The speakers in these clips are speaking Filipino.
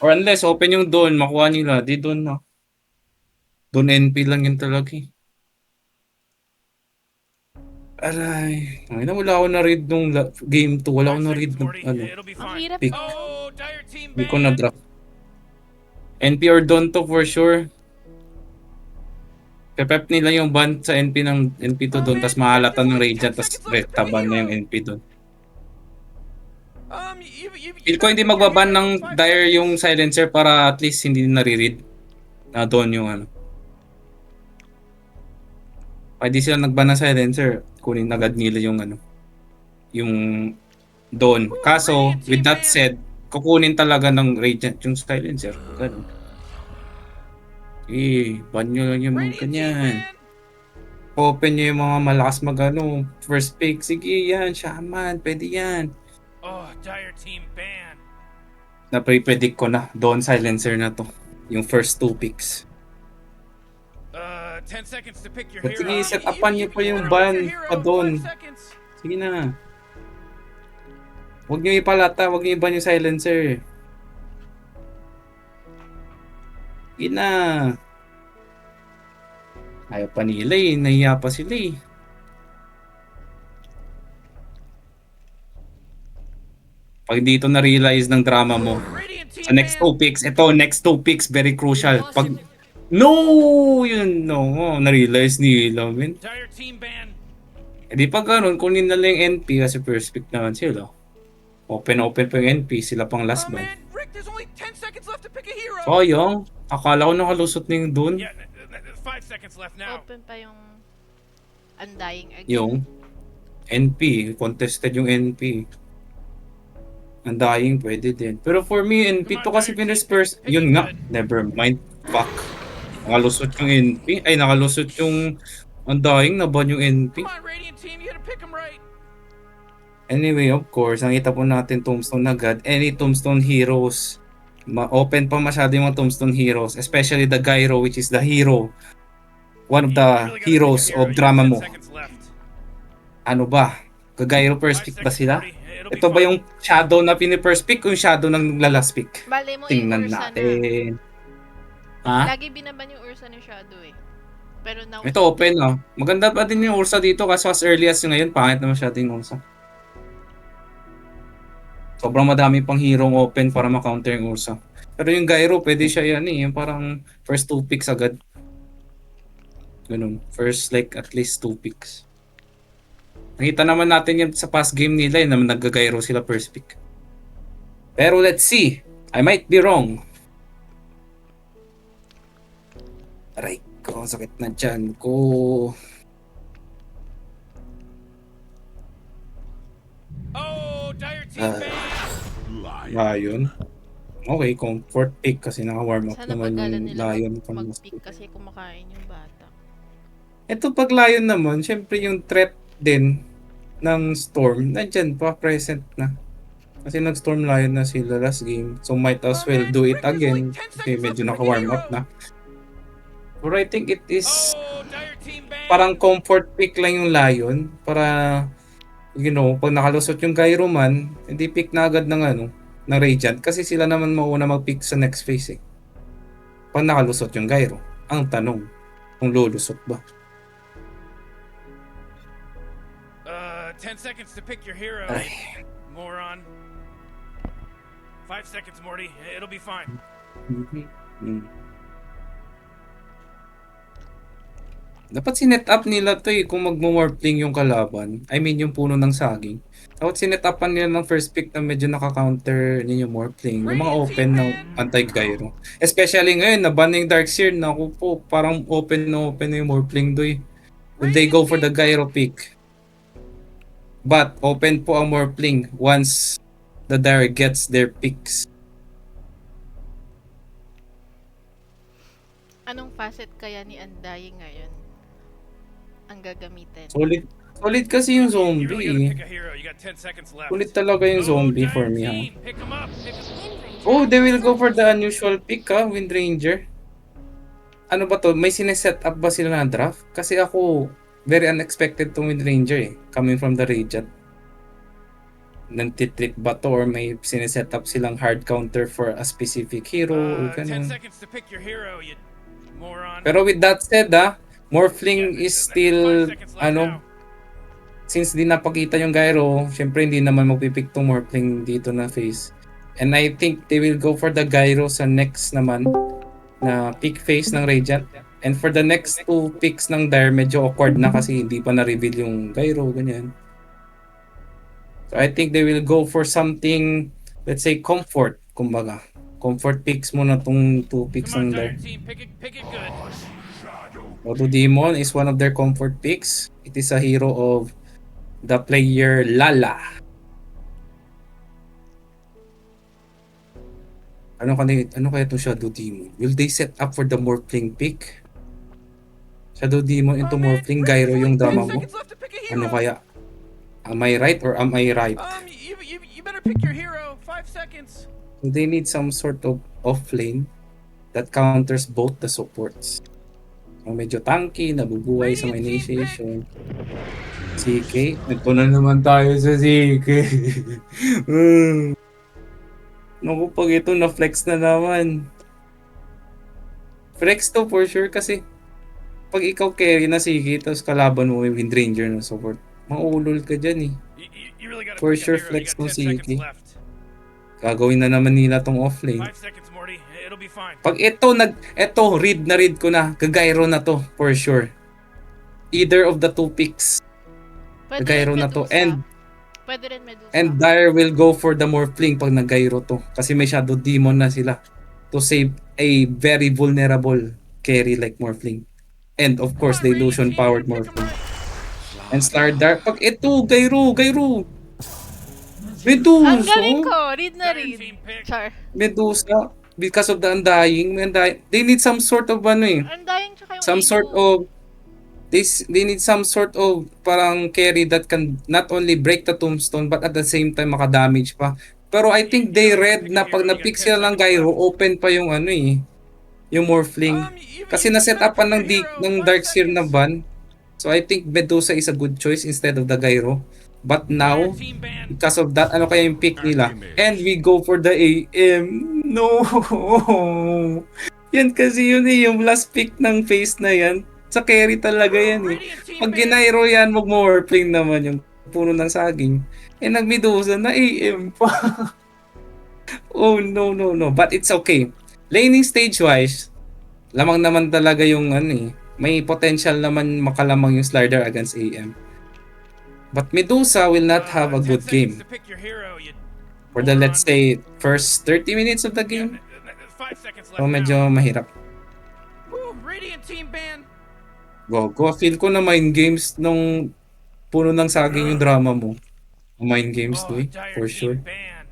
Or unless open yung Dawn, makuha nila, di Dawn na. Dawn NP lang yun talaga eh. Aray, ay na wala ako na-read nung game 2, wala ako na-read ng Ang hirap pick. no. Hindi ko na-draft. NP or Dawn to for sure. Pepep nila yung ban sa NP ng NP to doon, tapos mahalata ng Radiant, tapos taban na yung NP doon. Feel ko hindi magbaban ng Dire yung silencer para at least hindi nare-read na doon yung ano. Pwede sila nagban ng silencer, kunin agad nila yung ano, yung doon. Kaso, with that said, kukunin talaga ng Radiant yung silencer. Ganun. Ban nyo lang yung mga ganyan. Open nyo yung mga malakas magano first pick. Sige yan, Shaman, pwede yan. Oh, Dire team ban. Na-predict ko na, doon silencer na to. Yung first 2 picks. 10 seconds to pick your But hero. sige, set upan nyo pa yung ban pa doon. Sige na. Huwag nyo ipalata, huwag nyo iban yung silencer. Sige na. Ayaw pa nila eh, nahiya pa sila eh. Pag dito na-realize ng drama mo, sa next 2 picks, ito, next 2 picks, very crucial. Pag, no! Yun, no. Na-realize nila, man. Dire team ban. E di pag ganun, kunin na lang yung NP kasi first pick naman sila. Open pa yung NP, sila pang last ban. Rick, there's only 10 seconds left to pick a hero. Sayang. Akala ko nakalusot na yung dun. Yeah, 5 seconds left now. Open pa yung Undying again. Yung NP, contested yung NP. Undying pwede din. Pero for me, NP to kasi pinisperse. Yun nga, never mind. Fuck. Nakalusot yung NP. Ay, nakalusot yung Undying, naban yung NP. Come on, Radiant team, you gotta pick him right. Anyway, of course, nakita po natin Tombstone agad. Any Tombstone heroes, open pa masyado yung mga Tombstone heroes, especially the Gyro, which is the hero. One of the heroes of drama mo. Ano ba? Gyro first pick ba sila? Ito ba yung shadow na pini-first pick o yung shadow ng last pick? Bale mo Tingnan yung Ursa natin. na. Ha? Lagi binaban yung Ursa ni Shadow eh. Pero now, Ito open no. Maganda pa din yung Ursa dito kasi as early as yung ngayon, pangit na masyado yung Ursa. Sobrang madami pang hero open para ma-counter yung Ursa. Pero yung Gyro, pwede siya yan eh. Yung parang first 2 picks agad. Ganun. First like at least 2 picks. Nakita naman natin yan sa past game nila eh, na nag-Gyro sila first pick. Pero let's see. I might be wrong. Aray ko, sakit na dyan ko. Oh, Dire team ban. Lion. Okay, comfort pick kasi naka-warm up sana naman pagkala yung nila Lion. mag-pick kasi kumakain yung bata. Ito pag Lion naman, syempre yung threat din ng Storm, nandyan pa, present na. Kasi nag-Storm Lion na sila last game. So might as well do it again. Kasi medyo naka-warm up na. But I think it is parang comfort pick lang yung Lion. Para, you know, pag nakalusot yung Gyro man, hindi pick na agad ng ano, ng Radiant. Kasi sila naman mauna mag-pick sa next phase eh. Pag nakalusot yung Gyro. Ang tanong, kung lulusot ba? 10 seconds to pick your hero. Moron. 5 seconds, Morty. It'll be fine. Dapat sinet up nila to eh kung magmo-morphling yung kalaban. I mean yung puno ng saging. Dapat sinet upan nila ng first pick na medyo naka-counter ninyo morphling. Yung mga open na anti-gyro. Especially ngayon, naban yung Darkseer. Naku po, parang open na yung morphling doy. Will they go for the gyro pick? But open po ang morphling once the Dire gets their picks. Anong facet kaya ni Undying ngayon ang gagamitin? Solid kasi yung zombie. Solid talaga yung zombie for me ha. Oh, they will go for the unusual pick ha, Wind Ranger. Ano ba to? May sineset up ba sila na draft? Kasi ako, very unexpected tong Wind Ranger eh. Coming from the Radiant. nantitrick ba to or may sineset up silang hard counter for a specific hero or 10 ganun. seconds to pick your hero, you moron. Pero with that said, Morphling is 5 still, seconds left now. since di napakita yung gyro, syempre hindi naman magpipick tong Morphling dito na phase. And I think they will go for the gyro sa next naman na pick phase ng Radiant. And for the next 2 picks ng Dire, medyo awkward na kasi hindi pa na-reveal yung gyro, ganyan. So I think they will go for something, let's say, comfort, kumbaga. Comfort picks muna tong 2 picks Come on, ng Dire Dire. team, pick it good. Auto Demon is one of their comfort picks. It is a hero of the player Lala. Ano kaya itong Shadow Demon? Will they set up for the Morphling pick? Shadow Demon into Morphling, gyro yung drama mo? Ano kaya? Am I right or am I right? You better pick your hero. 5 seconds. So they need some sort of off-lane that counters both the supports. So medyo tanky, nabubuhay sa mga initiation. CK? Ito na naman tayo sa CK. Naku, pag ito na-flex na naman. Flex to for sure kasi pag ikaw carry na CK tapos kalaban mo yung Windranger na support, maulol ka dyan eh. You really gotta For pick sure a hero. flex You got 10 to seconds CK. left. Gagawin na naman nila tong 5 offlane. seconds, Morty. It'll be fine. Pag read ko na, gagairo na to for sure. Either of the 2 picks, Pwede gagairo rin na to. Medusa. Pwede rin Medusa. And Dire will go for the Morphling pag nagairo to. Kasi may Shadow Demon na sila to save a very vulnerable carry like Morphling. And of course, the illusion powered Morphling. And Slardar, pag ito, Gyro! Medusa! Ang galing ko! Read na Dire read. team pick. Char. Medusa, because of the Undying, they need some sort of Undying tsaka yung some Inu. sort of they need some sort of parang carry that can not only break the tombstone but at the same time maka-damage pa. Pero I think they read na pag na-pick sila ng Gyro, open pa yung yung Morphling. Kasi na-set upan ng Darkseer na ban. So I think Medusa is a good choice instead of the Gyro. But now, Dire team ban. because of that, ano kaya yung pick nila? And we go for the AM. No! Yan kasi yun yung last pick ng phase na yan. Sa carry talaga yan Radiant team Pag ban. ginairo yan, mag-Morphling naman yung puno ng saging. Nag-Medusa na AM pa. Oh, no. But it's okay. Laning stage-wise, lamang naman talaga yung may potential naman makalamang yung Slardar against AM. But Medusa will not have a 10 good seconds game to pick your hero, you for the, let's moron. say, first 30 minutes of the game. 5 seconds left So medyo now. mahirap. Woo, Radiant team ban. Go. Feel ko na mind games nung puno ng saging yung drama mo. Mind games Oh, for Dire sure. team ban.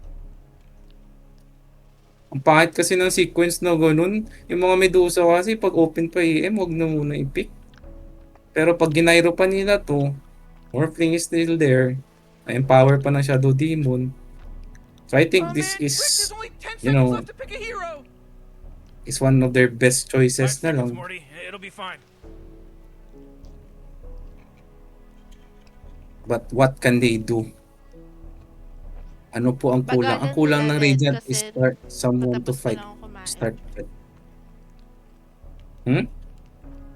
Ang pangit kasi ng sequence na ganun. Yung mga Medusa kasi pag open pa AM, wag na muna i-pick. Pero pag ginairo pa nila to, Morphling is still there. Na-empower pa ng Shadow Demon. So I think Oh, this man, is, Rick, there's only 10 you seconds know, left to pick a hero. is one of their best 5 choices na seconds, lang. Morty. It'll be fine. But what can they do? Ano po ang kulang? Ang Bagalan kulang nila ng red Radiant kasi is start someone to Patapos pa fight. lang ako kumain. Start fight.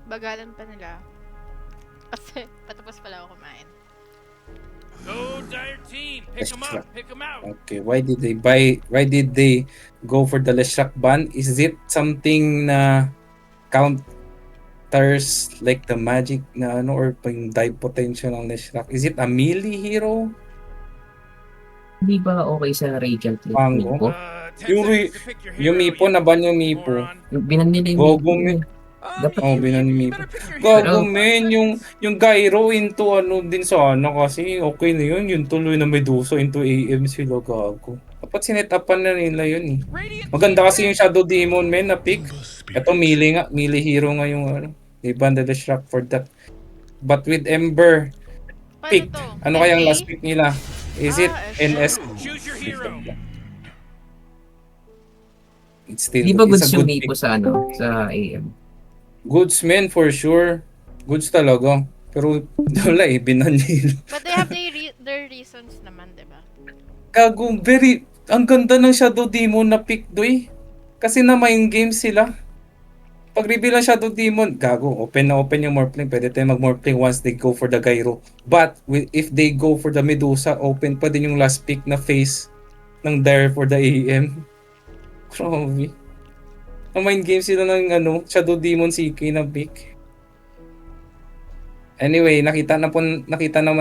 Bagalan pa nila. Kasi patapos pa lang ako kumain. Go, Dire team. Pick Let's them try. up. Pick them out. Okay, why did they go for the Leshrac ban? Is it something na counters like the magic na or yung dive potential ng Leshrac? Is it a melee hero? Hindi ba okay sa Radiant Pango? Mipo? 10 Yung seconds to pick your hero, Yung Mipo you na ban yung Mipo. moron. Yung binan nila yung Gogo, Mipo. men. Dapat- binan you Mipo. better pick your Gago Pero- men, yung Gyro into din sana kasi okay na yun. Yung tuloy na Medusa into AM sila gago. Dapat sinetapan na nila yun eh. Radiant Maganda team kasi yung Shadow Demon men na pick. Ito melee hero nga yung Ibanda the Shrek for that. But with Ember Paano pick, to? ano kayang NA? last pick nila? Is it NS? Choose your hero. It's still Di ba it's goods a yung good Mipo pick. sa sa AM? Goods men for sure. Goods talaga. Pero wala binan nila. But they have their reasons naman, di ba? Gago, ang ganda ng Shadow Demon na pick, doy. Kasi na main game sila. Pag reveal ng Shadow Demon, gago, open na open yung Morphling. Pwede tayo mag-Morphling once they go for the Gyro. But, if they go for the Medusa, open pa din yung last pick na face ng Dire for the AM. Grabe. Na main game sila ng Shadow Demon CK na pick. Anyway, nakita naman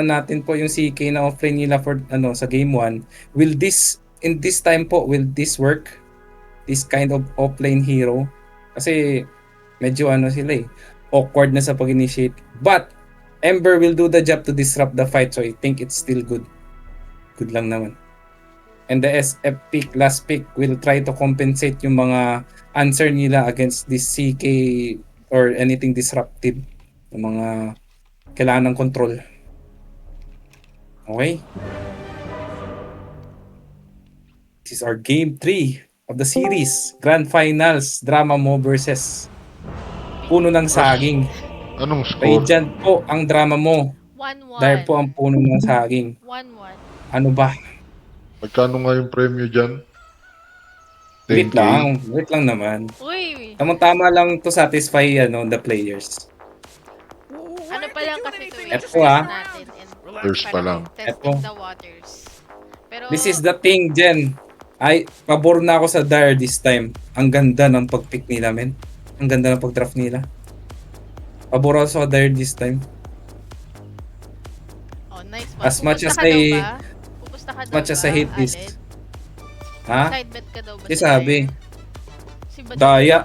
natin po yung CK na offering nila for sa game 1. In this time po, will this work? This kind of offlane hero? Kasi medyo sila awkward na sa pag-initiate. But Ember will do the job to disrupt the fight, so I think it's still good. Good lang naman. And the SF pick, last pick, will try to compensate yung mga answer nila against this CK or anything disruptive. Yung mga kailangan ng control. Okay? This is our game 3 of the series. Grand Finals, Drama Mo versus Puno ng Saging. Anong score? Radiant po ang Drama Mo. 1-1. Dahil po ang Puno ng Saging. 1-1. Ano ba? Magkano nga yung premyo dyan? Wait 10K? lang. Wait lang naman. Uy! Tamang-tama lang to satisfy the players. Ano pa lang kasi ito Eto, natin and First pa lang. testing the waters. Pero This is the thing, Jen. Pabor na ako sa Dire this time. Ang ganda ng pag-pick nila, men. Ang ganda ng pag-draft nila. Pabor ako sa Dire this time. oh, nice one. As much as Pupusta ka daw I- ba? Pupusta ka As daw much as I ba, hate this. Aled? Ha? Side bet ka daw ba? Di sa sabi. Dire? Si Badong- Daya.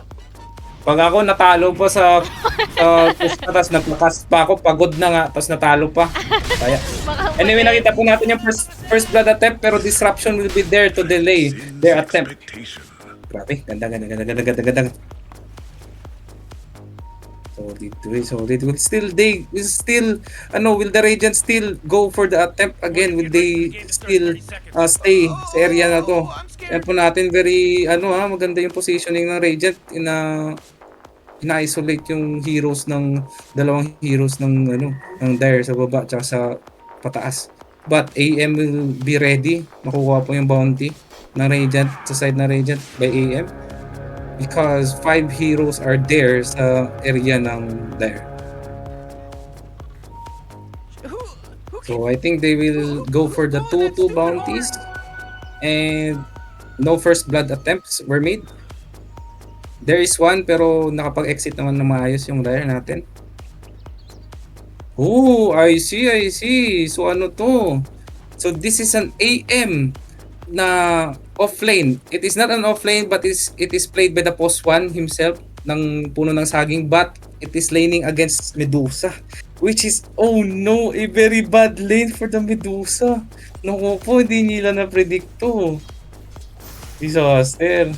Pag ako natalo pa sa pusta, tapos naglakas pa ako, pagod na nga, tapos natalo pa. Daya. Baka Anyway, mali. nakita po natin yung first blood attempt, pero disruption will be there to delay their attempt. Grabe, ganda. Solid. Will the Radiant still go for the attempt again? Will they still stay sa area na to? Yan po natin, maganda yung positioning ng Radiant. Ina-isolate yung dalawang heroes ng Dire sa baba tsaka sa pataas. But AM will be ready. Makukuha po yung bounty ng Radiant sa side ng Radiant by AM. Because 5 heroes are there sa area ng Dire. So I think they will go for the 2-2 bounties. And no first blood attempts were made. There is one pero nakapag-exit naman na maayos yung Dire natin. Oh, I see. So ano to? So this is an AM na offlane. It is not an offlane but it is played by the post 1 himself ng Puno ng Saging, but it is laning against Medusa, which is, oh no, a very bad lane for the Medusa. Naku po, hindi nila na-predict to. Disaster.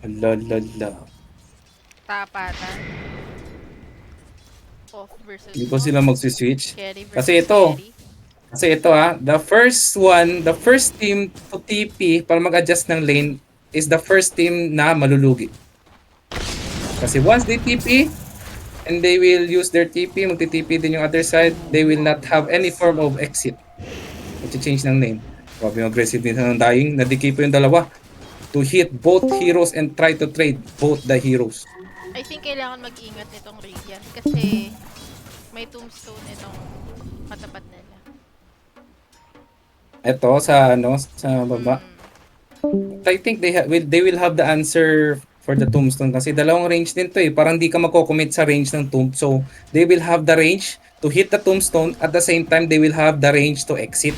Alalala. Tapatan. Off versus Hindi ko sila magsiswitch. Carry versus Kasi ito, carry. Kasi ito the first team to TP para mag-adjust ng lane is the first team na malulugi. Kasi once they TP and they will use their TP, magti-TP din yung other side, they will not have any form of exit. Mag-change ng lane. Grabe yung aggressive din ng dying. Nadiki po yung dalawa to hit both heroes and try to trade both the heroes. I think kailangan mag-ingat nitong Radiant kasi may tombstone itong katapat nila. Ito sa baba. I think they will have the answer for the tombstone kasi dalawang range din to parang di ka magko-commit sa range ng tomb, so they will have the range to hit the tombstone at the same time they will have the range to exit.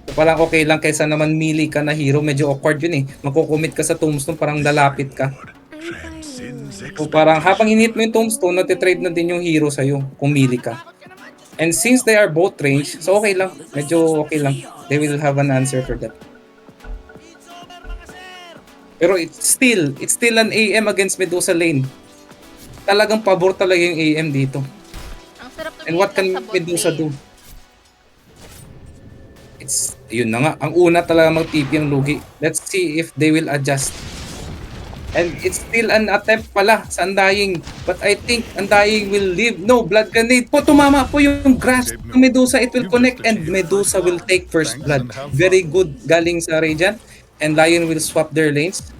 So parang okay lang kaysa naman melee ka na hero, medyo awkward yun magko-commit ka sa tombstone, parang lalapit ka. So parang habang inhit mo yung tombstone, natitrade na din yung hero sa'yo kung melee ka. And since they are both range, so okay lang, medyo okay lang. They will have an answer for that. Pero it's still an AM against Medusa lane. Talagang pabor talaga yung AM dito. Ang sarap tumingin And what can lang sa bot Medusa lane. do? Yun na nga. Ang una talaga mag-TP ang lugi. Let's see if they will adjust. And it's still an attempt pala sa Undying. But I think Undying will live. No, Blood Grenade po. Tumama po yung grass ng Medusa. It will connect and Medusa will take first blood. Very good galing sa Radiant. And Lion will swap their lanes.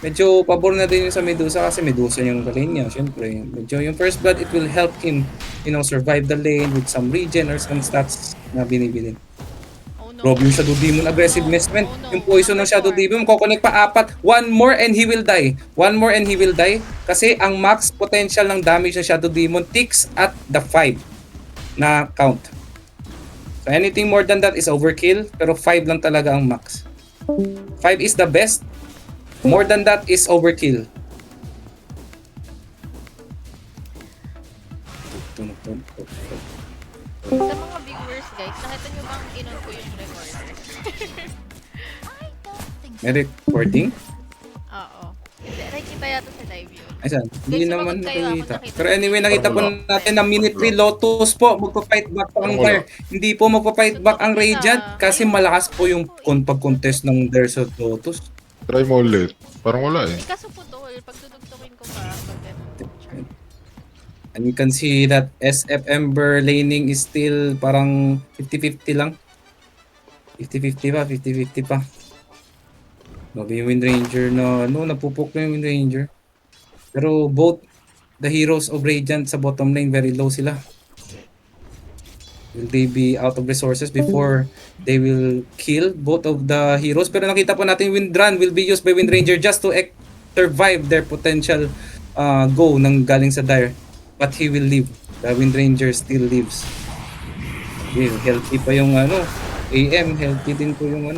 Medyo pabor na din yung sa Medusa kasi Medusa yung lane niya. Siyempre, medyo yung first blood, it will help him, survive the lane with some regen or some stats na binibili. Oh no. Rob yung Shadow Demon aggressiveness, man. Yung poison ng Shadow Demon, makokonek pa 4. One more and he will die. One more and he will die. Kasi ang max potential ng damage ng Shadow Demon ticks at the 5 na count. So anything more than that is overkill. Pero 5 lang talaga ang max. 5 is the best. More than that is overkill. Sa mga viewers guys, nakita nyo bang inon ko yung record? May recording? Oo. Hindi, nakikita yata sa live yun. Ay saan? Hindi Guys, naman sumagot kayo, ako nakita. nakita. Pero anyway, nakita po Parang natin na minute 3 Lotus po. Magpa-fight back po ang Parang Fire. Hindi po magpa-fight back ang Radiant kasi malakas po yung pag-contest ng There's of Lotus. Try mo ulit. Parang wala eh. Kaso putol, pag tutugtugin ko pa, pag ganun. And you can see that SF Ember laning is still parang 50-50 lang. 50-50 pa, 50-50 pa. Grabe yung Wind Ranger na napupok na yung Wind Ranger. Pero both the heroes of Radiant sa bottom lane, very low sila. Will they be out of resources before they will kill both of the heroes? Pero nakita po natin Wind Run will be used by Wind Ranger just to survive their potential go ng galing sa Dire. But he will live. The Wind Ranger still lives. Yeah, healthy pa yung AM, healthy din po yung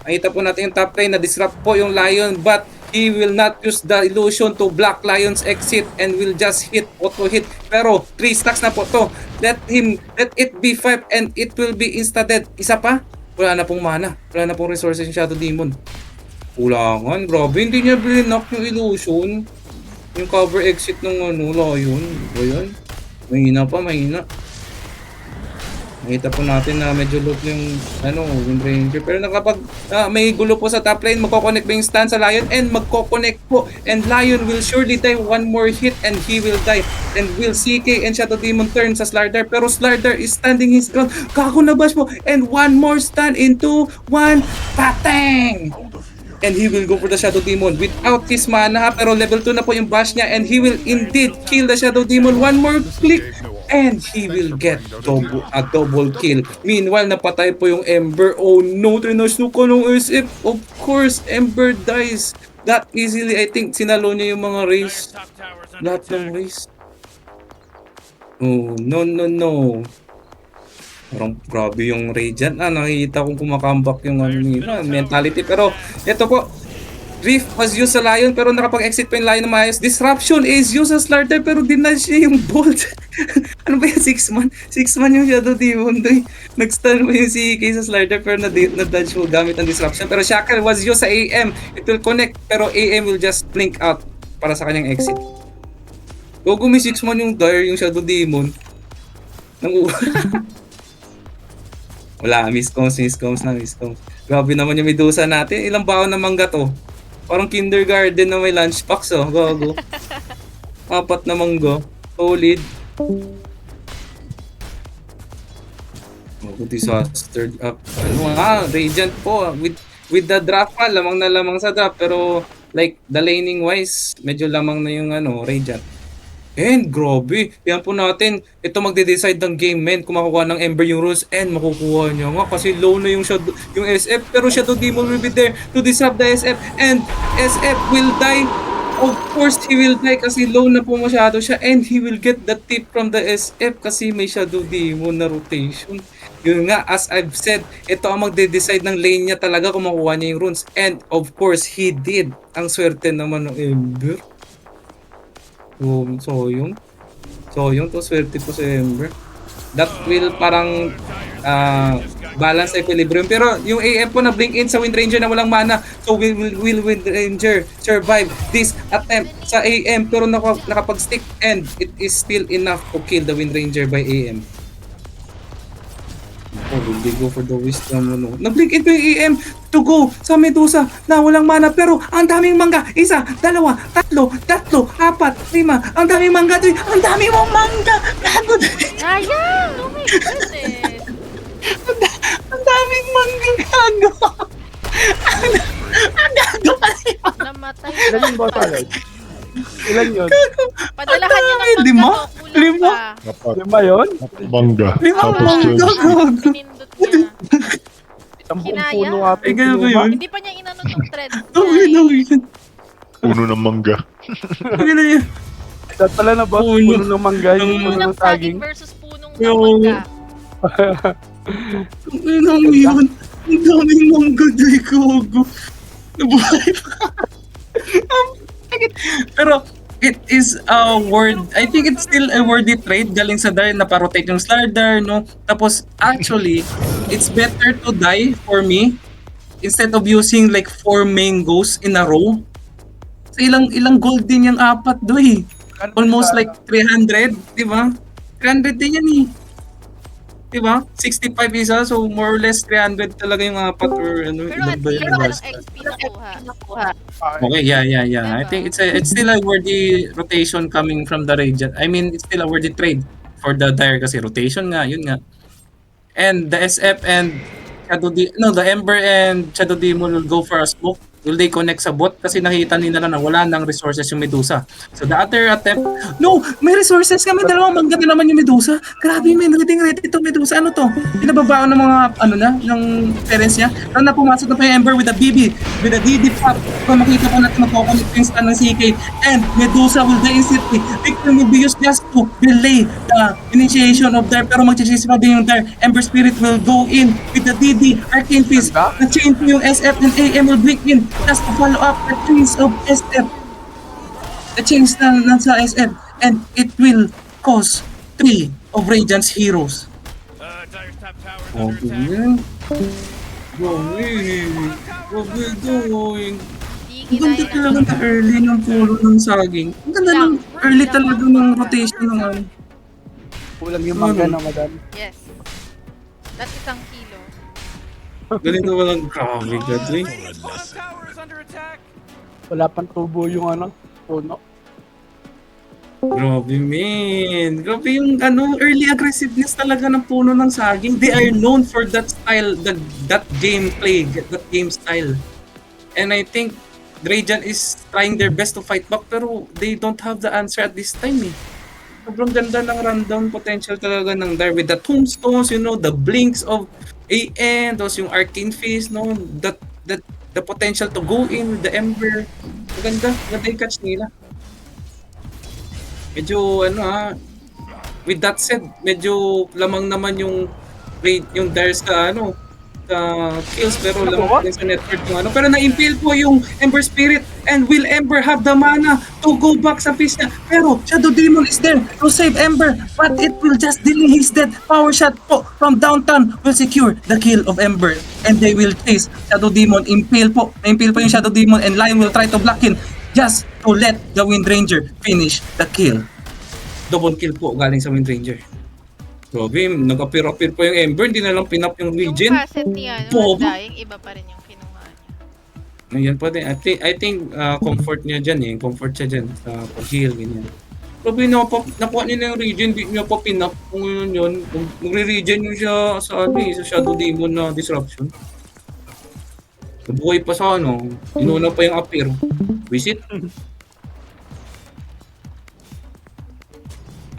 Nakita po natin yung top lane na disrupt po yung Lion but he will not use the illusion to block Lion's exit and will just auto hit. Pero 3 stacks na po to. Let it be 5 and it will be insta-dead. Isa pa, wala na pong mana. Wala na pong resources yung Shadow Demon. Kulangan, grabe. Hindi niya blinak yung illusion. Yung cover exit ng Lion. Ba yan? Mahina pa, mahina. Nakita po natin na medyo low yung Wind Ranger. Pero may gulo po sa top lane, magkoconnect ba yung stun sa Lion? And magkoconnect po. And Lion will surely die. One more hit and he will die. And will CK and Shadow Demon turn sa Slardar. Pero Slardar is standing his ground. Kako na bash po. And one more stun into 1. Patang! And he will go for the Shadow Demon without his mana. Pero level 2 na po yung bash niya. And he will indeed kill the Shadow Demon. One more click. And he will get a double kill. Meanwhile, napatay po yung Ember. Oh no, tinasuko ng SF. Of course, Ember dies that easily. I think sinalo niya yung mga race. Top tower's under Lahat ng attack. race. Oh, no. Parang grabe yung Radiant. Nakikita kong kumakambak yung mentality. Pero, ito po. Rift was used sa Lion pero nakapag-exit pa yung Lion na maayos. Disruption is used sa Slardar pero dinudge niya yung Bolt. Ano ba yung 6-man? 6-man yung Shadow Demon doy. Nag-stun mo yung CK sa Slardar pero na-dodge mo gamit ang Disruption. Pero Shackle was used sa AM. It will connect pero AM will just blink out para sa kanyang exit. Gogo may 6-man yung Dire, yung Shadow Demon. Wala, miscoms. Grabe naman yung Medusa natin. Ilang baon na mangga to? Parang kindergarten na may lunchbox Gago. 4 na mangga. Solid. Disaster up. Radiant po. With the draft pa, lamang na lamang sa draft. Pero like the laning wise, medyo lamang na yung Radiant. And grabe, yan po natin. Ito magde-decide ng game, men. Kung makukuha ng Ember yung rules and makukuha niya nga kasi low na yung SF. Pero Shadow Demon will be there to disrupt the SF and SF will die. Of course, he will die kasi low na po masyado siya and he will get the tip from the SF kasi may Shadow Demon na rotation. Yun nga, as I've said, ito ang magde-decide ng lane niya talaga kung makukuha niya yung runes. And of course, he did. Ang swerte naman ng Ember. So yung to swerte po sa Ember. That will parang balance equilibrium. Pero yung AM po na blink in sa Wind Ranger na walang mana. So will Wind Ranger survive this attempt sa AM pero nakapag-stick and it is still enough to kill the Wind Ranger by AM. Oh, will they go for the wisdom? No? Nag-blink into yung EM to go sa Medusa na walang mana pero ang daming mangga. 1, 2, 3, 4, 5. Ang daming mangga doy. Ang dami mong mangga. Gago doy. Sayang! Oh my goodness! Ang daming mangga. Gago. Ang gago pala. Namatay Ilan yung boss ulit? Ilan yun? Padalahan niyo ng mangga Lima? to, kulang Lima? pa. 5 yun? Mangga. Limang Tapos mangga. Chelsea. Gago. Pinindot niya. Isang buong Kinaya. puno ata. Ay, gago kinuha. yun. Hindi pa niya inano tong thread Okay niya na eh. yun. Puno ng mangga. Okay na yun. Dapat pala na boss, Puno. puno ng mangga, yung puno Punong ng saging. saging versus punong Yo. mangga. Ang ina mo yun. Ang daming mangga doy. Gago. Nabuhay pa. Pero it is a word, I think it's still a worthy trade galing sa Dar na pa-rotate yung Slardar, no? Tapos actually, it's better to die for me instead of using like 4 mangoes in a row. So ilang gold din yung 4 doy. Almost like 300, di ba? 300 din yan eh. Di ba? 65 isa, so more or less 300 talaga yung 4 or ano. Pero ilan at ba least yung walang last? XP nakuha. Okay, yeah. I Diba? think it's still a worthy rotation coming from the Radiant. I mean, it's still a worthy trade for the Dire kasi rotation nga, yun nga. And the SF and the Ember and Shadow Demon will go for a smoke. Will they connect sa bot? Kasi nakita nila na wala nang resources yung Medusa. So the other attempt, no! May resources kami, dalawang mangga na naman yung Medusa. Grabe, man, ready to Medusa. Ano to? Pinababaon ng mga, ng parents niya. Pero na pumasok na pa yung Ember with a BB, with a DD pop. Kung makita po natin magkoconnect yung stun ng CK. And Medusa will die instantly. Victor will be used just to delay the initiation of Dire. Pero mag-chase pa din yung Dire. Ember Spirit will go in with the DD, Arcane Fist. Na-chain po yung SF and AM will blink in. Just to follow up the chains of SF. The chains na sa SF. And it will cause 3 of Radiant's heroes. Dire's top tower is Oh, under attack. ganyan. Grabe doing. Di Ang ganda kinaya talaga ng na early ng pulo ng saging. Ang ganda ng early talaga ng rotation ng ano. Kulang yung mangga na madam. Yes. That's 1 kilo. Ganito walang grabe gadri. Radiant's bottom tower is under attack. Wala pang tubo yung puno. Grabe man. Grabe yung early aggressiveness talaga ng puno ng saging. They are known for that style, that gameplay, that game style. And I think Radiant is trying their best to fight back pero they don't have the answer at this time eh. Sobrang ganda ng rundown potential talaga ng Dire with the tombstones, the blinks of AN, tapos yung Arcane Fist, the potential to go in with the Ember. Ganda yung catch nila. Medyo with that said, medyo lamang naman yung Dire sa kills pero lamang din sa network yung pero na-impale po yung Ember Spirit and will Ember have the mana to go back sa fish niya pero Shadow Demon is there to save Ember but it will just delay his death. Power shot po from downtown will secure the kill of Ember and they will chase Shadow Demon. Na-impale po yung Shadow Demon and Lion will try to block him just to let the Wind Ranger finish the kill. Double kill po galing sa Wind Ranger. Grabe, nag-appear po yung Ember, hindi na lang pinap yung Yung Legion. facet niya, Bobo. dying, iba pa rin yung kinuha niya. Ayan pa din. I think comfort niya dyan eh. Comfort siya dyan sa pag-heal, ganyan. Grabe, nakuha nila yung Regen, hindi niya pa pinap. Kung yun, magre-regen yun siya sa Shadow Demon na disruption. Nabuhay pa sa inuna pa yung appear. Visit.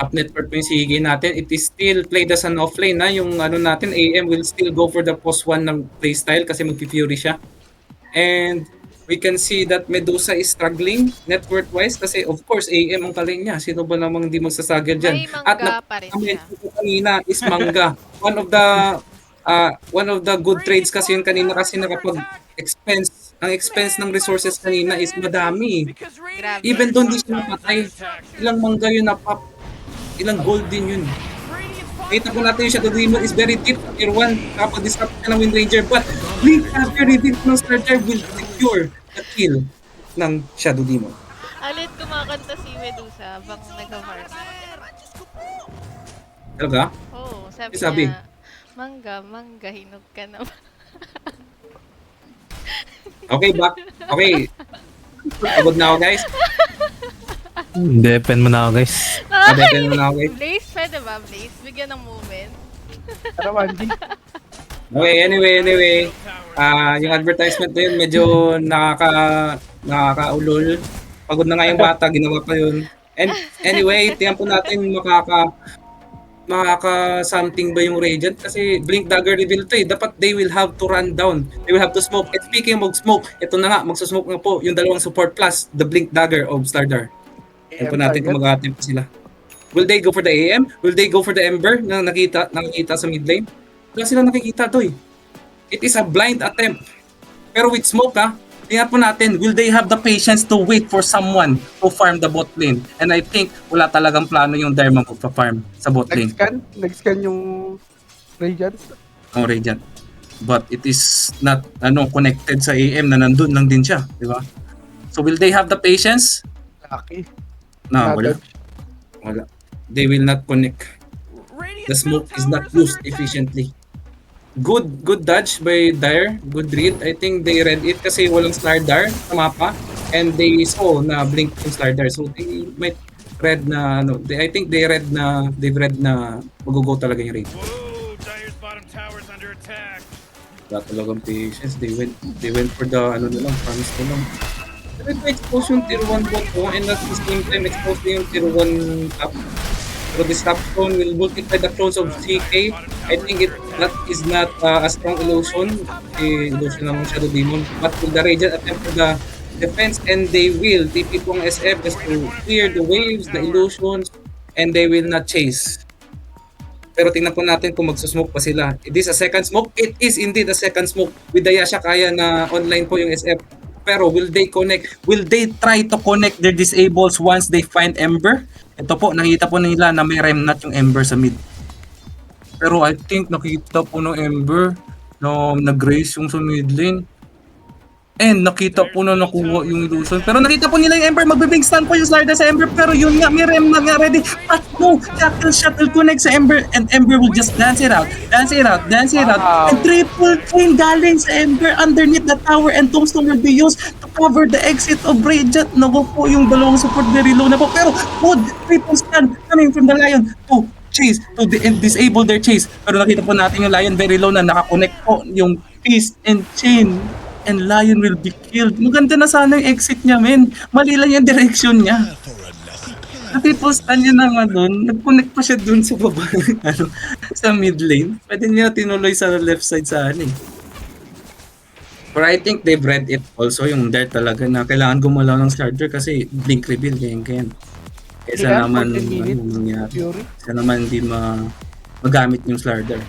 Up network po yung sige natin. It is still played as an offlane na yung natin AM will still go for the post 1 ng playstyle kasi magpi-fury siya. And we can see that Medusa is struggling network wise kasi of course AM ang kalin niya. Sino ba namang hindi magsasagad diyan? May mangga pa rin siya. Kanina is mangga. One of the good trades kasi yung kanina kasi nakapag-expense. Ang expense ng resources kanina is madami. Because Grabe. Radiant's Even doon di bottom siya tower is napatay. under attack. Ilang mangga yun na pop. Ilang gold din yun. Radiant's bottom Kita po natin yung Shadow Demon is very deep. Tier 1, kapag disrupt ka ng Wind Ranger. But Blink after reveal ng Starter will secure the kill ng Shadow Demon. Alit kumakanta si Medusa habang nag-farm. Talaga? Oo, sabi Sabi? niya, Mangga, hinog ka naman. Okay, back. Okay. Pagod na ako, guys. Depend mo na ako, guys. Depend mo na ako, guys. Blaze, pwede ba, Blaze? Bigyan ng moment. Tara, Wandy. Okay, anyway. Yung advertisement na yun, medyo nakakaulol. Pagod na nga yung bata, ginawa pa yun. And anyway, tingnan po natin makaka-something ba yung Radiant kasi Blink Dagger reveal to eh. Dapat they will have to run down. They will have to smoke. And speaking of smoke, ito na nga, magsusmoke na po yung dalawang support plus the Blink Dagger of Stardar. Tingnan po natin kung mag-attempt pa sila. Will they go for the AM? Will they go for the Ember na nakita sa mid lane? Wala sila nakikita to eh. It is a blind attempt. Pero with smoke tingnan po natin, will they have the patience to wait for someone to farm the bot lane? And I think wala talagang plano yung Dharma magpa-farm sa bot lane. Nag-scan yung Radiant. Ang Radiant. But it is not connected sa AM na nandun lang din siya, di ba? So will they have the patience? Lucky. No, wala. They will not connect. The smoke is not used efficiently. Good dodge by Dire. Good read. I think they read it kasi walang Stardar sa mapa. And they saw na blink yung Stardar. So they might read na I think they've read na mag-go talaga yung raid. Whoa, Dire's bottom tower's under attack. Wala talagang patience. They went for the promise ko lang. Pero ito expose yung tier 1 bot ko and at the same time expose yung tier 1 top. So this top stone will multiply the clones of CK. I think that is not a strong illusion. Illusion ng Shadow Demon. But with the Radiant attempt for the defense and they will TP pong SF just to clear the waves, the illusions, and they will not chase. Pero tingnan po natin kung magsusmoke pa sila. It is a second smoke. It is indeed a second smoke. With the Yasha kaya na online po yung SF. Pero will they connect? Will they try to connect their disables once they find Ember? Ito po, nakita po nila na may remnant yung Ember sa mid. Pero I think nakita po ng Ember na nag-raise yung sa mid lane. And nakita po na nakuha yung illusion. Pero nakita po nila yung Ember, magbibig stun po yung Slardar sa Ember. Pero yun nga, may remnant nga ready. But no, shuttle connect sa Ember. And Ember will just dance it out. Wow. And triple chain galing sa Ember underneath the tower. And Tombstone will be used to cover the exit of Radiant. Nago po yung dalawang support very low na po. Pero good, triple stun coming from the Lion to chase, to disable their chase. Pero nakita po natin yung Lion very low na nakakonect po yung Fist and Chain. And Lion will be killed. Maganda na sana yung exit niya, men. Mali lang yung direction niya. Triple stun niya na nga doon. Nag-connect pa siya doon sa baba. Sa mid lane. Pwede niya tinuloy sa left side sa But I think they've read it also, yung Dart talaga na kailangan gumalaw ng starter kasi blink reveal, ganyan. Kesa Yeah, naman, 14 minutes. mangyari. Fury. Kesa naman hindi magamit yung starter.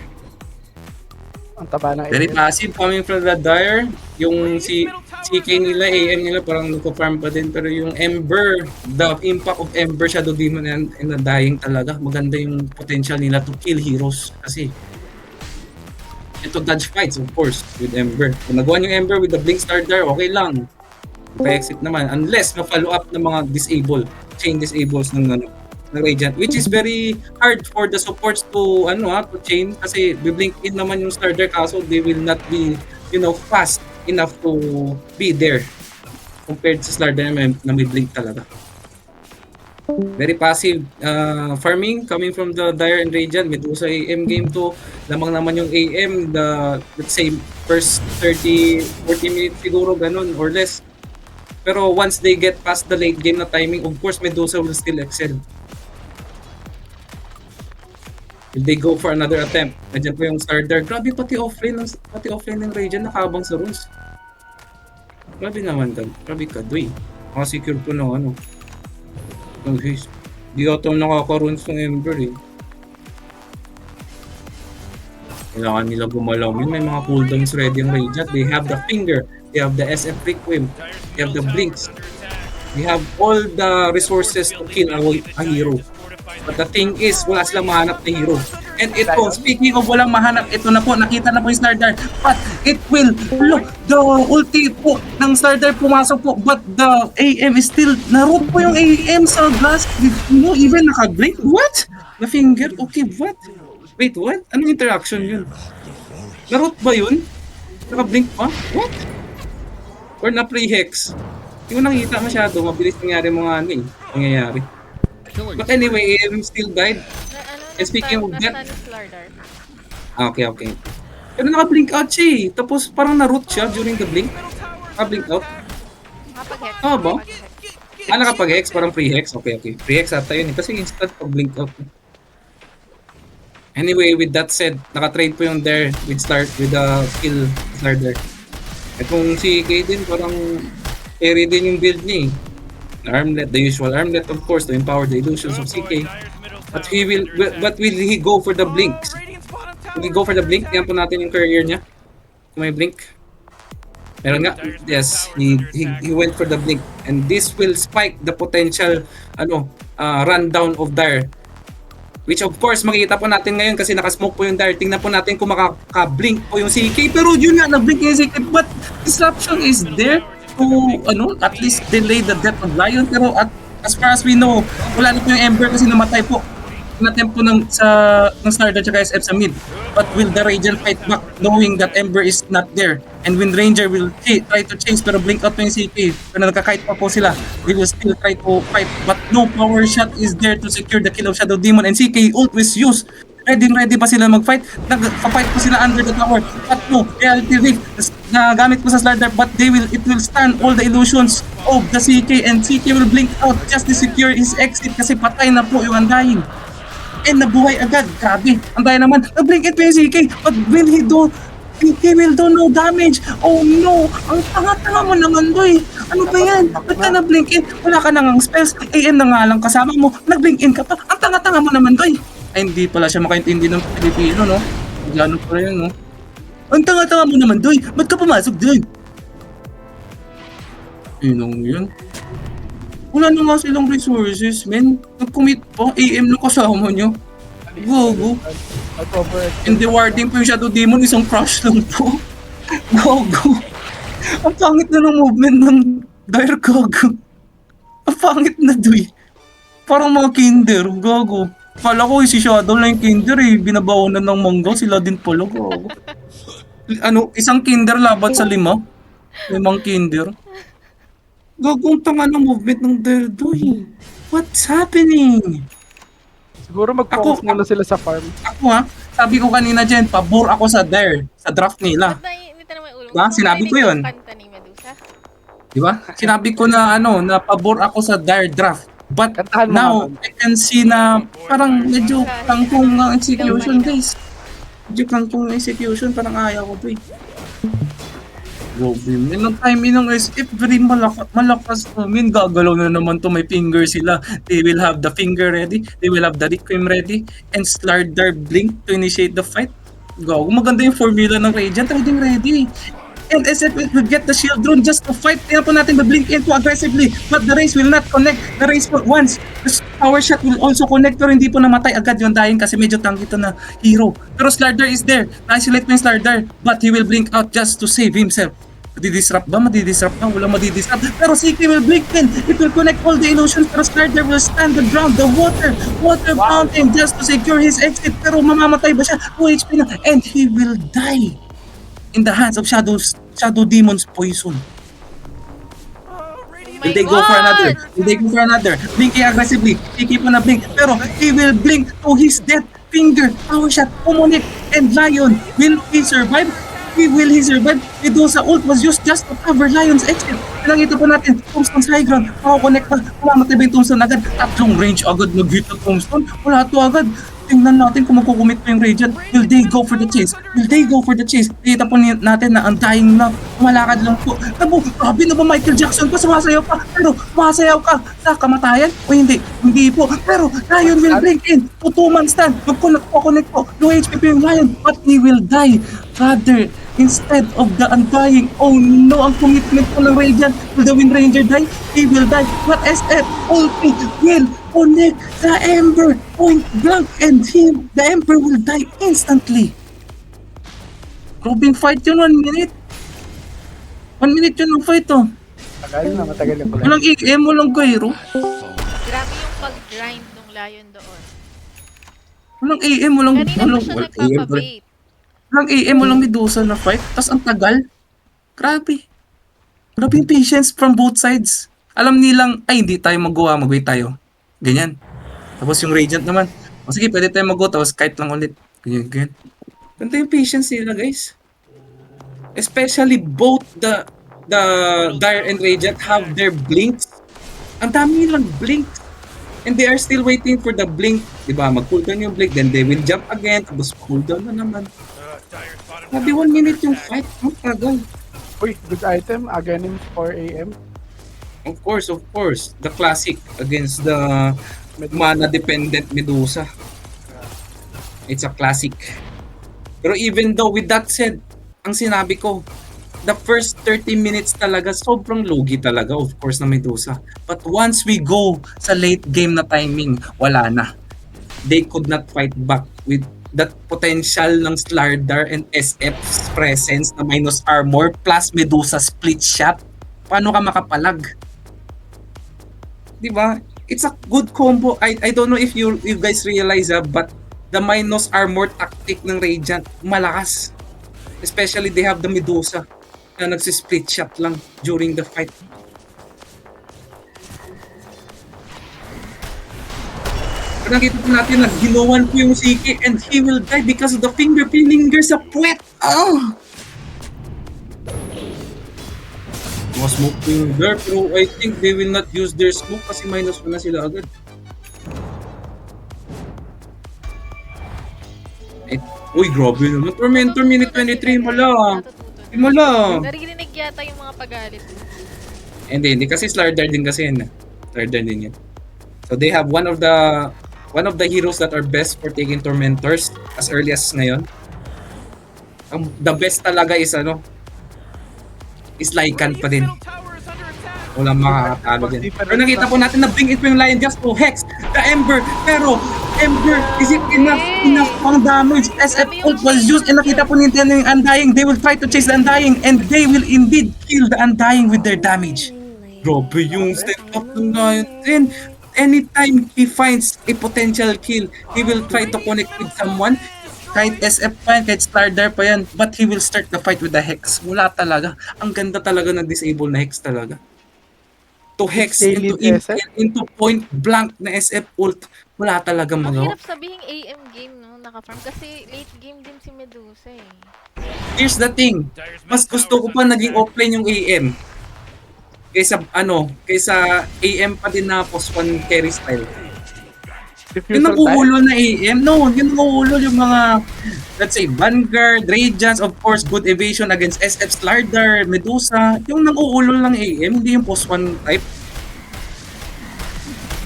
Ang taba ng Very Ember. passive coming from the Dire. Yung si CK nila, AM nila parang nagko-farm pa din. Pero yung Ember, the impact of Ember Shadow Demon and the dying talaga. Maganda yung potential nila to kill heroes. Kasi ito dodge fights of course with Ember. Kung nagawa yung Ember with the Blink Stardar, okay lang. Pa-exit naman. Unless ma-follow up ng mga chain disables ng Radiant, which is very hard for the supports to to chain kasi biblink in naman yung Stardar kaso they will not be fast enough to be there compared sa Stardar na may blink talaga. Very passive farming coming from the Dire and Radiant. Medusa AM game to. Lamang naman yung AM let's say first 30-40 minutes siguro ganun or less. Pero once they get past the late game na timing, of course Medusa will still excel. If they go for another attempt, nandiyan po yung Stardar. Grabe pati offlane ng Radiant nakabang sa runes. Grabe naman ka. Grabe ka, doy. Secure po ng ng haste. Di ata nakaka-runes ng Ember eh. Kailangan nila gumalaw. May mga cooldowns ready ang Radiant. They have the finger. They have the SF Requiem. They have the blinks. They have all the resources to kill a hero. But the thing is, wala silang mahanap na hero. And ito, speaking of walang mahanap, ito na po, nakita na po yung Stardar. But it will, look, the ulti po ng Stardar pumasok po. But the AM is still, naroot po yung AM sa glass. Even naka-blink. What? Na finger? Okay, what? Wait, what? Anong interaction yun? Naroot ba yun? Naka-blink pa? What? Or na-pre-hex? Hindi ko nakita masyado. Mabilis nangyari mga ano eh. Nangyayari. But anyway, AM still died. And speaking of that- Nasa Slardar. Okay, okay. Pero naka-blink out siya eh. Tapos parang na-root siya during the blink. Naka-blink out. Kapag-hex. Ah, ba? Kapag-hex. Nakapag-hex, parang pre-hex. Okay, okay. Pre-hex ata yun eh. Kasi instant pag-blink out. Anyway, with that said, naka-trade po yung there with the kill Slardar. At kung si Kaden parang carry din yung build niya eh. Armlet, the usual armlet of course to empower the illusions of CK. But will he go for the blinks? Will he go for the blink? Tingnan po natin yung career niya. Kung may blink. Meron nga. Yes, he went for the blink. And this will spike the potential rundown of Dire. Which of course makikita po natin ngayon kasi nakasmoke po yung Dire. Tingnan po natin kung makaka-blink po yung CK. Pero yun nga, nag-blink yung CK. But disruption is there to at least delay the death of Lion. Pero as far as we know, wala na po yung Ember kasi namatay po. Natempo ng Slardar at SF sa mid. But will the Radiant fight back knowing that Ember is not there? And when Ranger will try to chase pero blink out po yung CK. Pero nagkakite pa po sila. They will still try to fight. But no power shot is there to secure the kill of Shadow Demon. And CK ult was used. Ready ba sila mag-fight? Nag-fight po sila under the tower. But no, Reality Rift na gamit po sa Slardar. But it will stun all the illusions of the CK. And CK will blink out just to secure his exit kasi patay na po yung Undying. And nabuhay agad. Grabe. Undying naman. Nag-blink it po yung CK. But will he will do no damage. Oh no. Ang tanga-tanga mo naman, boy. Ano ba yan? Ba't ka na-blink in? Wala ka nang spells. AM na nga lang kasama mo. Nag-blink in ka pa. Ang tanga-tanga mo naman, boy. Ay, hindi pala siya makaintindi ng Pilipino, no? Gano'n pala yun, no? Ang tanga-tanga mo naman, doy. Ba't ka pumasok doon? Yun. Wala na nga silang resources, men. Nag-commit pa. AM na kasama nyo. Gogo. And the warding po yung Shadow Demon, isang crush lang po. Gogo. Ang pangit na ng movement ng Dire, gogo. Ang pangit na, doy. Parang mga kinder, gogo. Kala ko si Shadow lang yung kinder eh. Binabawanan ng mangga, sila din pala, gogo. Isang kinder labat sa 5? 5 kinder. Gagong tanga ng movement ng Derdoy. What's happening? Siguro mag-focus muna sila sa farm. Ako sabi ko kanina dyan, pabor ako sa Dire, sa draft nila. Ba't naiinit na naman yung ulo mo? Diba? Sinabi ko yun. Kanta ni Medusa. Diba? Sinabi ko na na pabor ako sa Dire draft. But Kantahan mo now, naman. I can see na parang medyo kangkong ang execution, guys. Medyo kangkong ang execution, parang ayaw ko to eh. Goblin. Yung timing ng SF, very malakas to. Gagalaw na naman to, may finger sila. They will have the finger ready, they will have the Requiem ready, and Slardar blink to initiate the fight. Go. Maganda yung formula ng Radiant, ready. And SF will get the shield drone just to fight. Tingnan po natin, blink into aggressively, but the race will not connect. The race for once, the power shot will also connect, pero hindi po namatay agad yung dying kasi medyo tanky to na hero. Pero Slardar is there. Na-isolate mo yung Slardar, but he will blink out just to save himself. Madidisrupt ba? Walang madidisrupt. Pero CK will blink in. It will connect all the illusions. Pero Slardar will stand the ground. The water fountain just to secure his exit. Pero mamamatay ba siya? 2 HP na. And he will die in the hands of Shadow Demon's poison. Will they go for another? Blinking aggressively. CK pa na blink. Pero he will blink to his death. Finger, power shot, Omonic, and Lion. Will he survive? Will he survive? Medusa ult was used just to cover Lion's exit. Pinakita po natin, Tombstone's high ground. Makakonect pa. Mamamatay ba yung Tombstone agad? Tatlong range agad nag-hit ng Tombstone. Wala to agad. Tingnan natin kung magkukumit pa yung Radiant. Will they go for the chase? Kita po natin na ang dying na malakad lang po. Grabe na ba Michael Jackson pa? Sumasayaw pa. Pero sumasayaw ka sa kamatayan? O hindi? Hindi po. Pero Lion will blink in. 2-man stand. Magconnect po. No HP po yung Lion. But he will die. Rather, instead of the Undying, oh no, ang commitment po ng Radiant. Will the Wind Ranger die? He will die. But SF ulti will connect the Ember point blank and the Ember will die instantly. Robin fight yun, 1 minute. 1 minute yun ang fight Matagal na pala. Walang EM, walang gyro. Grabe yung pag-grind ng Lion doon. Walang AM, walang, Kanina pa walang, siya walang AM, nagpapabait. walang AM, walang Medusa na fight. Tapos ang tagal. Grabe. Grabe yung patience from both sides. Alam nilang, ay hindi tayo magawa, mag-wait tayo. Ganyan. Tapos yung Radiant naman, o sige, pwede tayo mag-go, tapos kite lang ulit. Ganyan, ganyan. Ganda yung patience nila, guys. Especially both the Dire and Radiant have their blinks. Ang dami nilang blinks. And they are still waiting for the blink. Diba? Mag-cooldown yung blink, then they will jump again, tapos cooldown na naman. Dire's bottom Sabi tower 1 minute under yung attack. fight. Ang tagal. Uy, good item. Aghanim 4 AM. Of course. The classic against the mana-dependent Medusa. It's a classic. Pero even though with that said, ang sinabi ko, the first 30 minutes talaga, sobrang lugi talaga, of course, na Medusa. But once we go sa late game na timing, wala na. They could not fight back with that potential ng Slardar and SF's presence na minus armor plus Medusa split shot. Paano ka makapalag? Diba? It's a good combo. I don't know if you guys realize but the minus armor tactic ng Radiant malakas. Especially they have the Medusa na nagsi-split shot lang during the fight. Pero nakita po natin na ginawan po yung Siki and he will die because of the finger sa puwet. Oh! Mga smoke po yung there, pero I think they will not use their smoke kasi minus 1 na sila agad. Uy, grabe naman. Tormentor minute 23, mala. Mala. Narinig yata yung mga pagalit. Hindi kasi Slardar din kasi yan. Slardar din yan. So they have one of the heroes that are best for taking Tormentors as early as ngayon. The best talaga is is Lycan pa din. Middle tower is under attack. Walang makakatalo dyan. Pero nakita po natin na bring it yung Lion just to Hex the Ember. Pero Ember, is it enough pang damage? SF ult was used and nakita po Nintendo yung Undying. They will try to chase the Undying and they will indeed kill the Undying with their damage. Grabe yung step up ng Lion. Then, anytime he finds a potential kill, he will try to connect with someone. Kahit SF pa yan, kahit Slardar pa yan, but he will start the fight with the Hex. Wala talaga. Ang ganda talaga ng disable na Hex talaga. To Hex into point blank na SF ult, wala talagang Ang magawa. hirap sabihing AM game, no? Naka-farm. Kasi late game din si Medusa, eh. Here's the thing, mas gusto ko pa naging offline yung AM. Kaysa AM pa din na post 1 carry style. Yung naguulo na AM, no, yung naguulo yung mga, let's say, Vanguard, Radiance, of course, good evasion against SF Slardar, Medusa, yung naguulo lang AM, hindi yung post 1 type.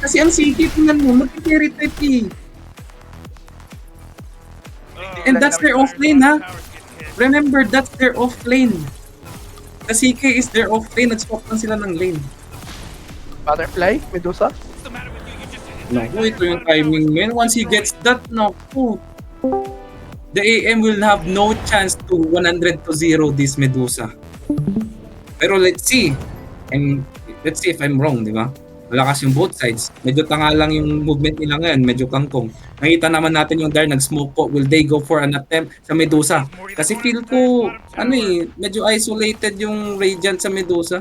Kasi ang CK, tingnan mo, mag-carry type eh. And that's their offlane, ha? Remember, that's their offlane. The CK is their offlane, nag-swap lang sila ng lane. Butterfly, Medusa. What's the matter with you? You just hit Naku, ito yung timing man. Once he gets that, naku. The AM will have no chance to 100 to 0 this Medusa. Pero let's see. And let's see if I'm wrong, di ba? Malakas yung both sides. Medyo tanga lang yung movement nila ngayon. Medyo kangkong. Nakita naman natin yung Dire nag-smoke po. Will they go for an attempt sa Medusa? Kasi feel ko, medyo isolated yung Radiant sa Medusa.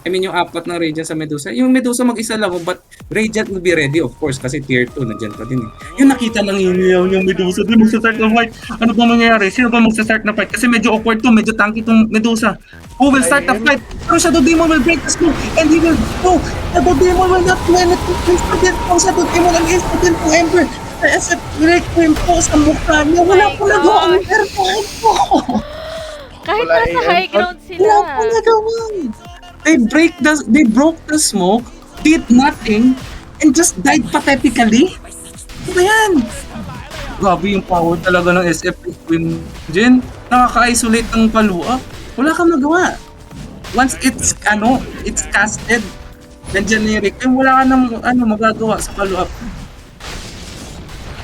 I mean, yung apat ng Radiant sa Medusa. Yung Medusa mag-isa lang, but Radiant will be ready, of course, kasi tier 2, nandiyan pa din eh. Yung nakita ng yung Medusa, di magsa-start ng fight. Ano ba mangyayari? Sino ba magsa-start ng fight? Kasi medyo awkward to, medyo tanky tong Medusa. Who will start the fight? Pero Shadow Demon will break the smoke, and he will go. Shadow Demon will not do anything. Instant po, Shadow Demon ang instant po, Ember. SF break him po sa mukha niya. Wala po nagawa ang Ember po. Kahit Wala nasa AM. high ground sila. Wala po nagawa. They broke the smoke, did nothing, and just died pathetically. Ano ba yan? Grabe yung power talaga ng SF Queen Jen. Nakaka-isolate ng palua. Wala kang magawa. Once it's casted, then generic, wala ka nang magagawa sa palua.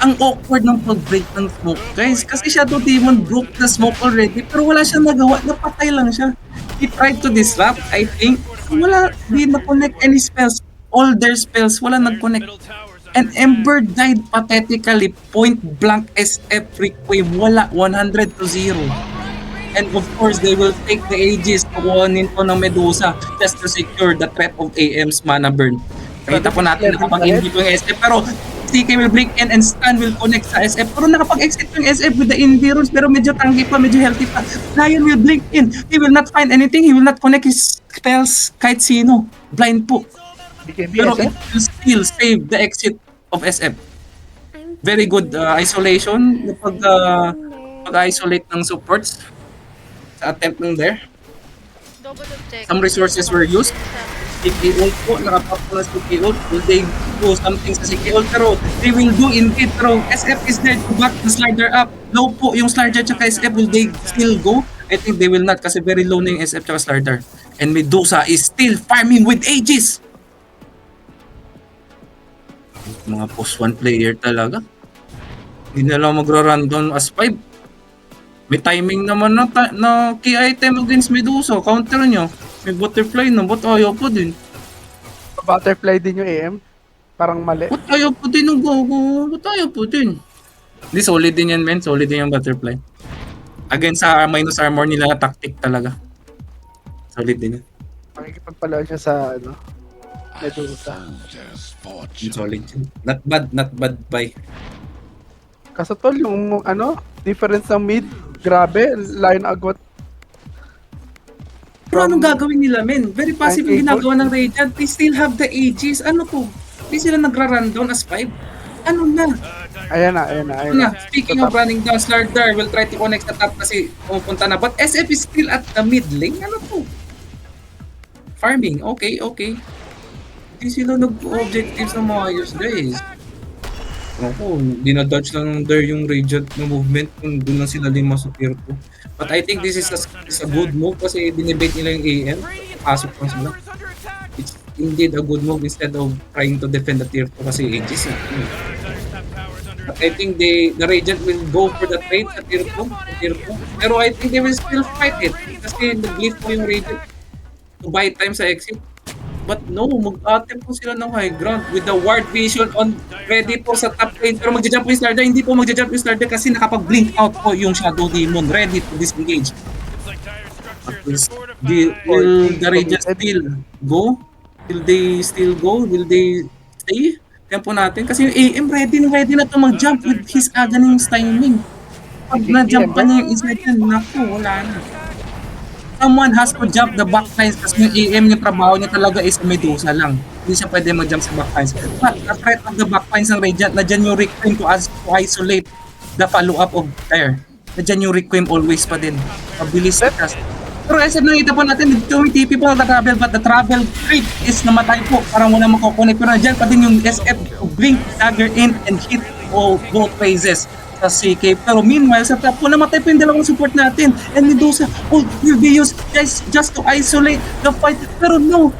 Ang awkward ng pag-break ng smoke, guys. Kasi Shadow Demon broke the smoke already, pero wala siyang nagawa. Napatay lang siya. He tried to disrupt, I think. Wala, di na-connect any spells. All their spells, wala nag-connect. middle tower is And Ember died pathetically. Point blank SF Requiem. Wala. 100 to 0. And of course, they will take the Aegis to kuhanin ko ng Medusa just to secure the threat of AM's mana burn. Kita po natin nakapag-hindi po yung SF. Pero CK will blink in and Stan will connect sa SF. Pero nakapag-exit yung SF with the Environs. Pero medyo tanggi pa, medyo healthy pa. Lion will blink in. He will not find anything. He will not connect his spells kahit sino. Blind po. Pero it will still save the exit of SF. Very good isolation. Pag-isolate ng supports sa attempt ng there. Double objective. Some resources were used. CK ult po, nakapap po na CK ult. Will they do something sa CK ult? Pero they will do indeed. Pero SF is there to back the slider up. Low po yung slider tsaka SF. Will they still go? I think they will not kasi very low na yung SF tsaka slider. And Medusa is still farming with Aegis. Mga post 1 player talaga. Hindi na lang magra-run as 5. May timing naman na key item against Medusa. Counter nyo. May butterfly na. Ba't ayaw po din? Butterfly din yung AM. Parang mali. Ba't ayaw po din ng gogo? Ba't ayaw po din? Hindi, solid din yan, men. Solid din yung butterfly. Again, sa minus armor nila, tactic talaga. Solid din yan. Makikipagpalaw siya sa Medusa. Solid yun. Not bad, bye. Kaso tol, yung difference ng mid, grabe, line agwat. Pero anong gagawin nila, men? Very passive yung Ay, ginagawa ng Radiant. They still have the Aegis. Ano po? Hindi sila nagra-rundown as 5? Ano na? Ayan na. Speaking of running down, Slardar will try to connect sa top kasi pumupunta na. But SF is still at the mid lane. Ano po? Farming. Okay. Hindi sila nag-objectives ng mga ayos, guys. Ako, dinadodge lang there yung Radiant na movement kung doon lang sila lima sa tier 2. But I think this is a good move kasi dinebate nila yung AM. Pasok lang sila. It's indeed a good move instead of trying to defend the tier 2 kasi Aegis. But I think the Radiant will go for the trade sa tier 2. Pero I think they will still fight it kasi nag-leave po yung Radiant to buy time sa exit. But no, mag-attempt po sila ng high ground with the ward vision on ready po sa top lane. Pero mag-jump po yung Slardar. Hindi po mag-jump yung Slardar kasi nakapag-blink out po yung Shadow Demon. Ready to disengage. Will the Radiant still go? Will they still go? Will they stay? Tempo natin. Kasi yung AM ready na to mag-jump with his agony timing. Pag na-jump pa niya yung inside yan, naku, wala na. Someone has to jump the backlines kasi yung AM yung trabaho niya talaga is Medusa lang. Hindi siya pwede mag-jump sa backlines. But the threat of the backlines ng Radiant, na dyan yung Requiem to isolate the follow-up of Fire. Na dyan yung Requiem always pa din. Mabilis na cast. Pero SM nakita po natin, yung TP po nag-travel but the travel rate is namatay po. Parang wala makukunik. Pero dyan pa din yung SF blink, dagger in, and hit both phases sa CK. Pero meanwhile, sa top po, namatay po yung dalawang support natin. And Medusa will be used just to isolate the fight. Pero no.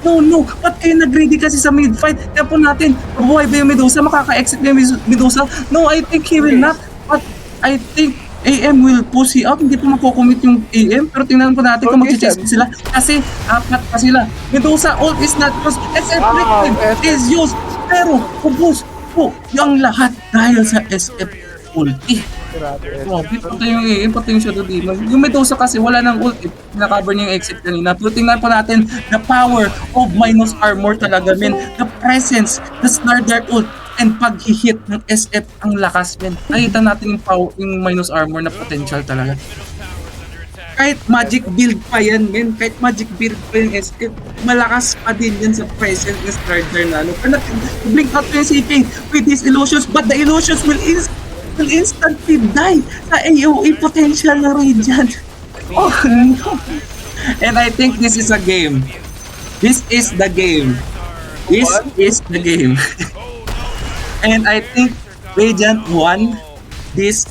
Ba't kayo nag-ready kasi sa mid-fight? Kaya po natin, mabuhay ba yung Medusa? Makaka-exit ba yung Medusa? No, I think he will not. But I think AM will push out. Hindi po makukomit yung AM. Pero tingnan po natin kung mag-chase sila. Kasi apat pa sila. Medusa ult is not used. SF Requiem is used. Pero ubos po yung lahat dahil sa SF ulti. Pati yung AM, pati yung Shadow Demon. Yung Medusa kasi wala nang ulti. Nakacover niya yung exit kanina. Pero tingnan po natin the power of minus armor talaga, men. The presence, the Slardar ult, and pag-hit ng SF ang lakas, men. Nakita natin yung power, yung minus armor na potential talaga. Kahit magic build pa yan, men. Kahit magic build pa yung SF, malakas pa din yan sa presence ng Slardar na ano. Pero blink out yung CK with his illusions, but the illusions will instantly die sa AOE potential na Radiant. Oh no. And I think this is a game. This is the game. And I think Radiant won this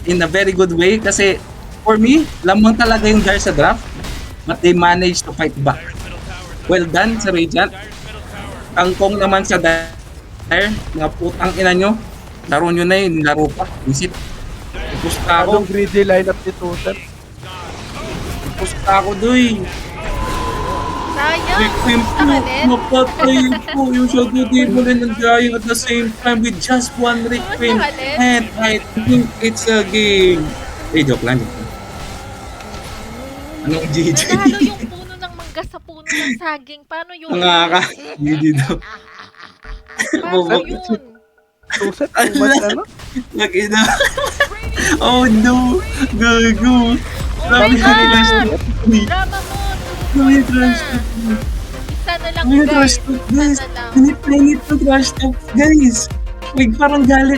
in a very good way kasi for me, lamang talaga yung Jar sa draft but they managed to fight back. Well done sa Radiant. Kangkong naman sa Dire. Mga putang ina nyo. Laro nyo na yun, laro pa. Visit. Pusta ako. Anong greedy lineup ni Tutor? Pusta ako doy. Sa Victim Sa po, kanin? napatay po yung Shadow Demon and Undying at the same time with just one Requiem. Sa kanin? And I think it's a game. Eh, joke lang. Anong GG? Nanalo yung puno ng mangga sa puno ng saging. Paano yun? Ang GG daw. Paano yun? Suset, too much ano? Nag-ina. Oh no! Gago! Oh my God! Me. Drama mo! May Two trash points talk. na. Isa na lang May guys. trash talk, guys. Isa na lang. I need to trash talk, guys. Wait, parang galit